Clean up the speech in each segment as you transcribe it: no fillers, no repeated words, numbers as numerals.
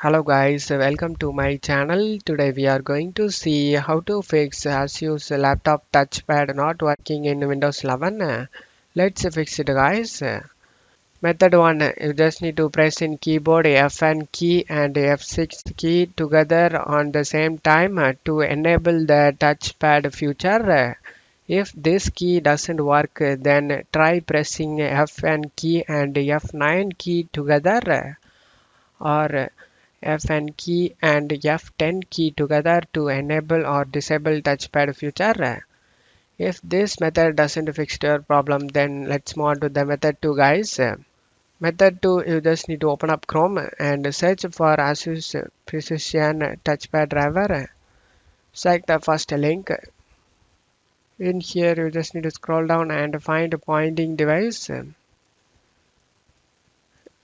Hello guys, welcome to my channel. Today we are going to see how to fix Asus laptop touchpad not working in Windows 11. Let's fix it guys. Method 1. You just need to press in keyboard F9 key and F6 key together on the same time to enable the touchpad feature. If this key doesn't work, then try pressing F9 key and F9 key together, or F9 key and F10 key together to enable or disable touchpad feature. If this method doesn't fix your problem, then let's move on to the method 2 guys. Method 2, you just need to open up Chrome and search for Asus Precision Touchpad Driver. Select the first link. In here you just need to scroll down and find a pointing device.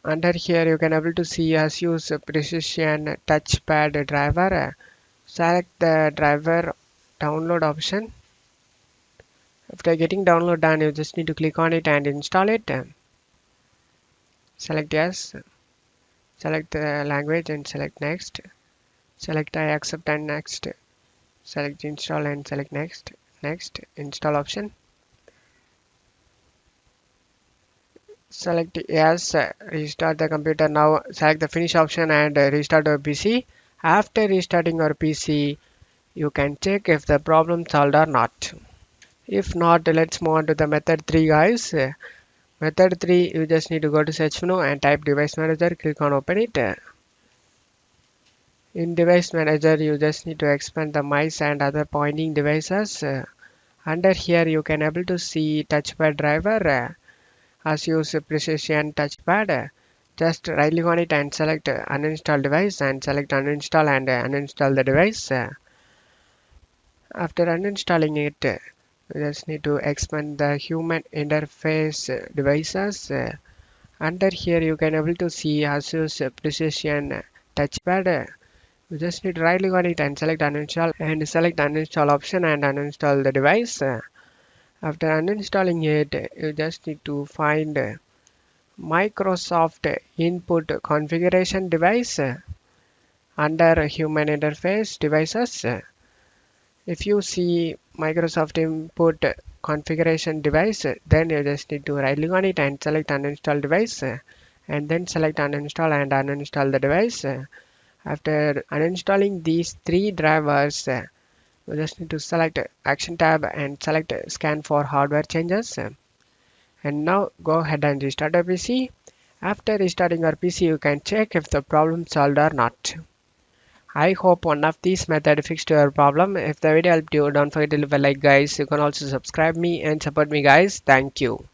Under here you can able to see Asus Precision Touchpad Driver. Select the driver download option. After getting download done, you just need to click on it and install it. Select yes. Select the language and select next. Select I accept and next. Select install and select next. Next install option. Select yes. Restart the computer. Now select the finish option and restart your PC. After restarting your PC, you can check if the problem solved or not. If not, let's move on to the method 3 guys. Method 3, you just need to go to search menu and type device manager, click on open it. In device manager, you just need to expand the mice and other pointing devices. Under here you can able to see touchpad driver, Asus Precision Touchpad. Just right click on it and select uninstall device and select uninstall and uninstall the device. After uninstalling it, we just need to expand the human interface devices. Under here you can able to see Asus Precision Touchpad. You just need to right click on it and select uninstall and select uninstall option and uninstall the device. After uninstalling it, you just need to find Microsoft Input Configuration Device under Human Interface Devices. If you see Microsoft Input Configuration Device, then you just need to right click on it and select uninstall device and then select uninstall and uninstall the device. After uninstalling these three drivers, you just need to select action tab and select scan for hardware changes. And now go ahead and restart your PC. After restarting your PC, you can check if the problem solved or not. I hope one of these methods fixed your problem. If the video helped you, don't forget to leave a like guys. You can also subscribe me and support me guys. Thank you.